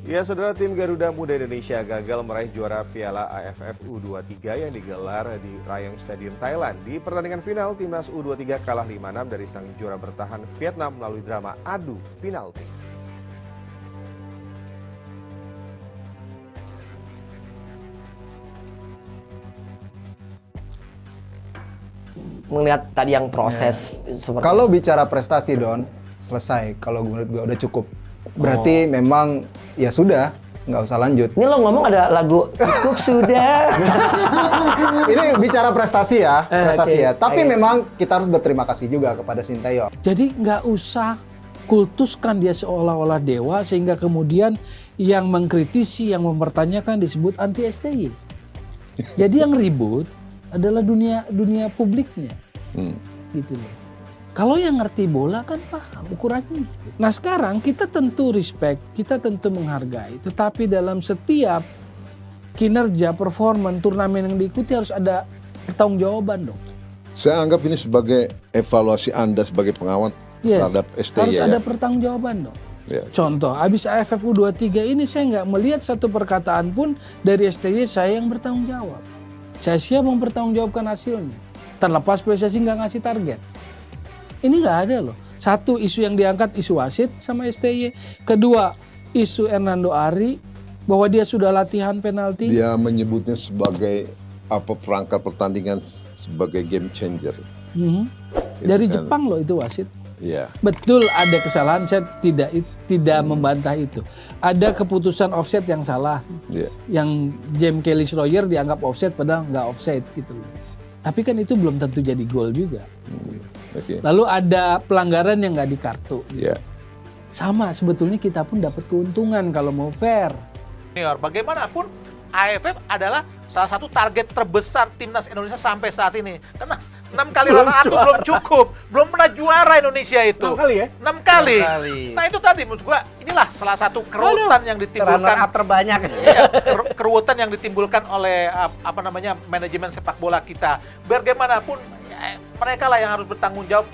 Ya, saudara, tim Garuda Muda Indonesia gagal meraih juara Piala AFF U23 yang digelar di Rayong Stadium Thailand. Di pertandingan final, timnas U23 kalah 5-6 dari sang juara bertahan Vietnam melalui drama adu penalti. Melihat tadi yang proses seperti kalau bicara prestasi, Don, selesai. Kalau menurut gue udah cukup. Berarti memang ya sudah, nggak usah lanjut. Ini lo ngomong ada lagu cukup sudah. Ini bicara prestasi ya, prestasi Okay. ya. Tapi memang kita harus berterima kasih juga kepada Sintayong. Jadi nggak usah kultuskan dia seolah-olah dewa sehingga kemudian yang mengkritisi, yang mempertanyakan disebut anti STY. Jadi yang ribut adalah dunia publiknya, gitu loh. Kalau yang ngerti bola kan paham ukurannya. Nah sekarang kita tentu respect, kita tentu menghargai. Tetapi dalam setiap kinerja, performan, turnamen yang diikuti harus ada pertanggungjawaban dong. Saya anggap ini sebagai evaluasi Anda sebagai pengamat terhadap STY. Harus ada pertanggungjawaban dong. Ya. Contoh, habis AFF U23 ini saya nggak melihat satu perkataan pun dari STY saya yang bertanggung jawab. Saya siap mempertanggungjawabkan hasilnya. Terlepas PSSI nggak ngasih target. Ini nggak ada loh. Satu, isu yang diangkat isu wasit sama STY. Kedua, isu Hernando Ari bahwa dia sudah latihan penalti. Dia menyebutnya sebagai perangkat pertandingan sebagai game changer. Dari kan. Jepang loh itu wasit. Iya. Betul ada kesalahan, saya tidak membantah itu. Ada keputusan offset yang salah. Iya. Yang James Kelly Schroyer dianggap offset padahal nggak offset gitu. Tapi kan itu belum tentu jadi gol juga. Oke. Lalu ada pelanggaran yang nggak di kartu. Iya. Sama sebetulnya kita pun dapat keuntungan kalau mau fair. Bagaimanapun AFF adalah salah satu target terbesar timnas Indonesia sampai saat ini. Karena 6 kali lawan aku belum cukup. Belum pernah juara Indonesia itu. 6 kali ya? 6 kali. Nah itu tadi menurut gua inilah salah satu kerutan yang ditimbulkan. runner up terbanyak. Iya, kerutan yang ditimbulkan oleh manajemen sepak bola kita. Bagaimanapun mereka lah yang harus bertanggung jawab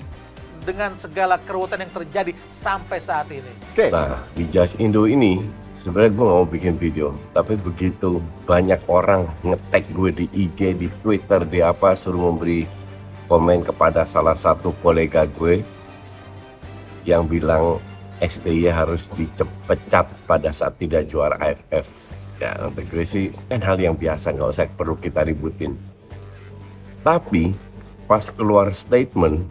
dengan segala kerutan yang terjadi sampai saat ini. Nah, di Just Indo ini sebenarnya gue nggak mau bikin video, tapi begitu banyak orang nge-tag gue di IG, di Twitter, di apa, suruh memberi komen kepada salah satu kolega gue yang bilang STY harus dipecat pada saat tidak juara AFF. Ya, untuk gue sih kan hal yang biasa, nggak usah perlu kita ributin. Tapi pas keluar statement,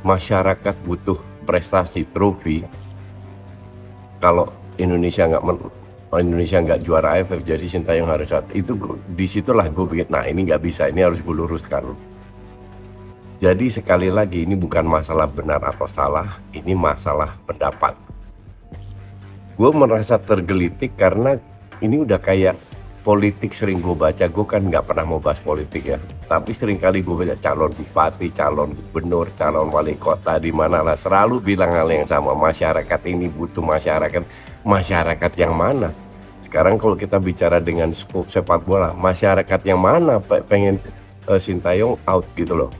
masyarakat butuh prestasi, trofi. Kalau Indonesia nggak juara AFF, jadi Sintayong harus itu. Disitulah gue pikir, nah ini nggak bisa, ini harus gue luruskan. Jadi sekali lagi ini bukan masalah benar atau salah, ini masalah pendapat. Gue merasa tergelitik karena ini udah kayak politik sering gue baca. Gue kan nggak pernah mau bahas politik ya, tapi sering kali gue baca calon bupati, calon gubernur, calon wali kota di mana lah selalu bilang hal yang sama. Masyarakat ini butuh masyarakat yang mana? Sekarang kalau kita bicara dengan skop sepak bola, masyarakat yang mana pengen Sintayong out gitu loh.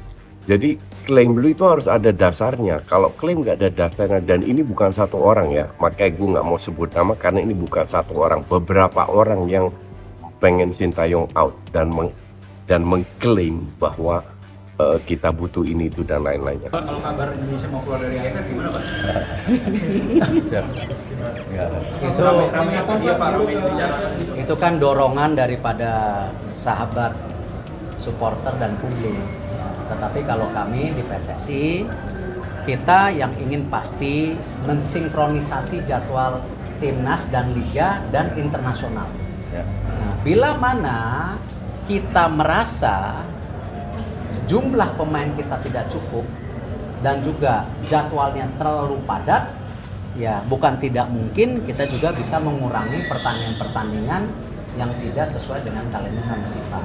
Jadi klaim dulu itu harus ada dasarnya. Kalau klaim nggak ada dasarnya, dan ini bukan satu orang ya, makanya gue nggak mau sebut nama karena ini bukan satu orang, beberapa orang yang pengen Sintayong out dan mengklaim bahwa kita butuh ini itu dan lain-lainnya. Kalau kabar Indonesia mau keluar dari AFF gimana Pak? Itu kan dorongan daripada sahabat, supporter dan publik. Tetapi kalau kami di PSSI, kita yang ingin pasti mensinkronisasi jadwal timnas dan liga dan internasional. Nah, bila mana kita merasa jumlah pemain kita tidak cukup dan juga jadwalnya terlalu padat, ya bukan tidak mungkin kita juga bisa mengurangi pertandingan-pertandingan yang tidak sesuai dengan kalender FIFA.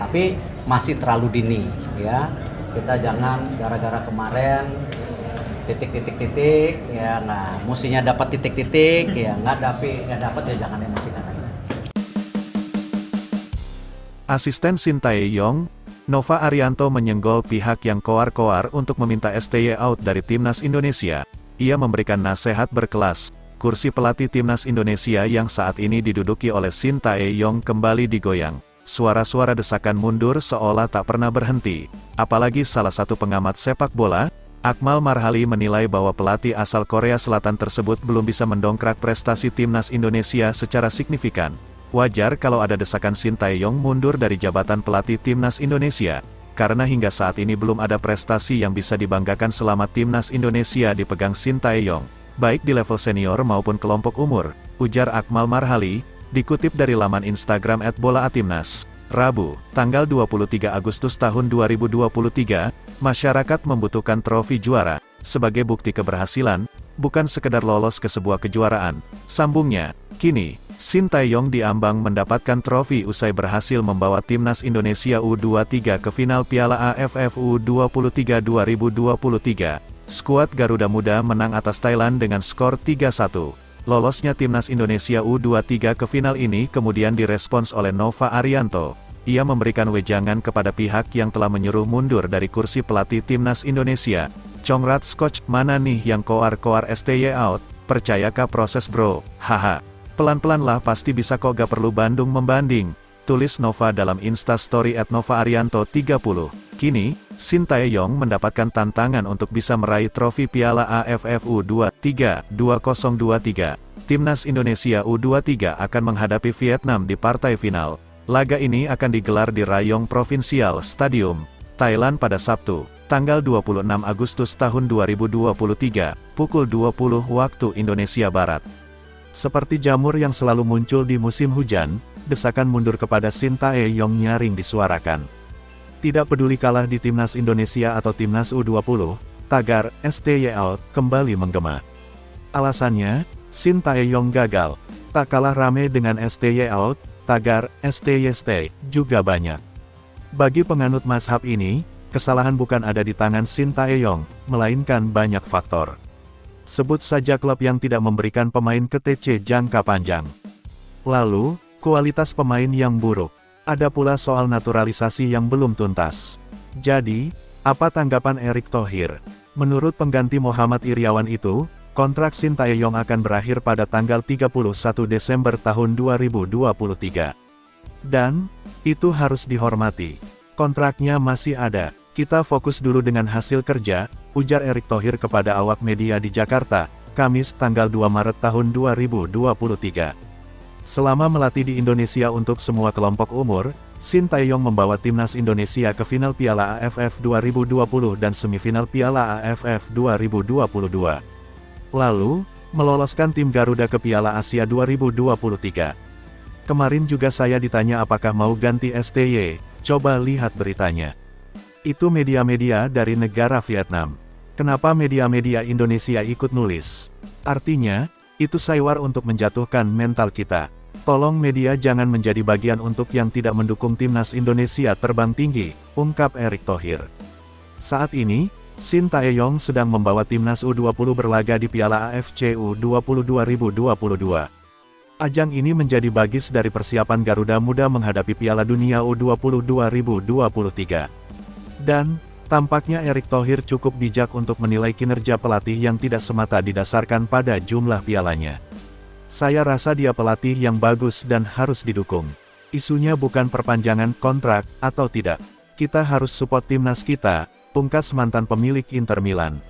Tapi masih terlalu dini ya. Kita jangan gara-gara kemarin titik ya, nah mestinya dapat titik ya, nggak dapat ya jangan emosikan lagi. Asisten Sintayong, Nova Arianto menyenggol pihak yang koar-koar untuk meminta STY out dari timnas Indonesia. Ia memberikan nasihat berkelas, kursi pelatih timnas Indonesia yang saat ini diduduki oleh Shin Tae-yong kembali digoyang. Suara-suara desakan mundur seolah tak pernah berhenti. Apalagi salah satu pengamat sepak bola, Akmal Marhali menilai bahwa pelatih asal Korea Selatan tersebut belum bisa mendongkrak prestasi timnas Indonesia secara signifikan. Wajar kalau ada desakan Shin Tae-yong mundur dari jabatan pelatih timnas Indonesia, karena hingga saat ini belum ada prestasi yang bisa dibanggakan selama timnas Indonesia dipegang Shin Tae-yong, baik di level senior maupun kelompok umur, ujar Akmal Marhali, dikutip dari laman Instagram @bolaatimnas. Rabu, tanggal 23 Agustus tahun 2023, masyarakat membutuhkan trofi juara, sebagai bukti keberhasilan, bukan sekedar lolos ke sebuah kejuaraan. Sambungnya, kini, Shin Tae-yong diambang mendapatkan trofi usai berhasil membawa timnas Indonesia U23 ke final Piala AFF U23 2023. Skuad Garuda Muda menang atas Thailand dengan skor 3-1. Lolosnya timnas Indonesia U23 ke final ini kemudian direspons oleh Nova Arianto. Ia memberikan wejangan kepada pihak yang telah menyuruh mundur dari kursi pelatih timnas Indonesia. Congrats coach, mana nih yang koar-koar STY out, percayakah proses bro, haha. Pelan-pelan lah pasti bisa kok, gak perlu Bandung membanding, tulis Nova dalam Instastory @NovaArianto30. Kini, Shin Tae-yong mendapatkan tantangan untuk bisa meraih trofi Piala AFF U23 2023. Timnas Indonesia U23 akan menghadapi Vietnam di partai final. Laga ini akan digelar di Rayong Provincial Stadium, Thailand pada Sabtu, tanggal 26 Agustus tahun 2023, pukul 20 waktu Indonesia Barat. Seperti jamur yang selalu muncul di musim hujan, desakan mundur kepada Shin Tae-yong nyaring disuarakan. Tidak peduli kalah di timnas Indonesia atau timnas U20, tagar STY out kembali menggema. Alasannya, Shin Tae-yong gagal. Tak kalah rame dengan STY out, tagar STY stay juga banyak. Bagi penganut mazhab ini, kesalahan bukan ada di tangan Shin Tae-yong, melainkan banyak faktor. Sebut saja klub yang tidak memberikan pemain ke TC jangka panjang. Lalu, kualitas pemain yang buruk. Ada pula soal naturalisasi yang belum tuntas. Jadi, apa tanggapan Erick Thohir? Menurut pengganti Muhammad Iriawan itu, kontrak Shin Tae-yong akan berakhir pada tanggal 31 Desember tahun 2023. Dan, itu harus dihormati. Kontraknya masih ada. Kita fokus dulu dengan hasil kerja, ujar Erick Thohir kepada awak media di Jakarta, Kamis tanggal 2 Maret tahun 2023. Selama melatih di Indonesia untuk semua kelompok umur, Shin Tae-yong membawa timnas Indonesia ke final Piala AFF 2020 dan semifinal Piala AFF 2022. Lalu, meloloskan tim Garuda ke Piala Asia 2023. Kemarin juga saya ditanya apakah mau ganti STY, coba lihat beritanya. Itu media-media dari negara Vietnam. Kenapa media-media Indonesia ikut nulis? Artinya, itu saywar untuk menjatuhkan mental kita. Tolong media jangan menjadi bagian untuk yang tidak mendukung timnas Indonesia terbang tinggi, ungkap Erick Thohir. Saat ini, Shin Tae-yong sedang membawa timnas U20 berlaga di Piala AFC U20 2022. Ajang ini menjadi bagian dari persiapan Garuda Muda menghadapi Piala Dunia U20 2023. Dan, tampaknya Erick Thohir cukup bijak untuk menilai kinerja pelatih yang tidak semata didasarkan pada jumlah pialanya. Saya rasa dia pelatih yang bagus dan harus didukung. Isunya bukan perpanjangan kontrak atau tidak. Kita harus support timnas kita, pungkas mantan pemilik Inter Milan.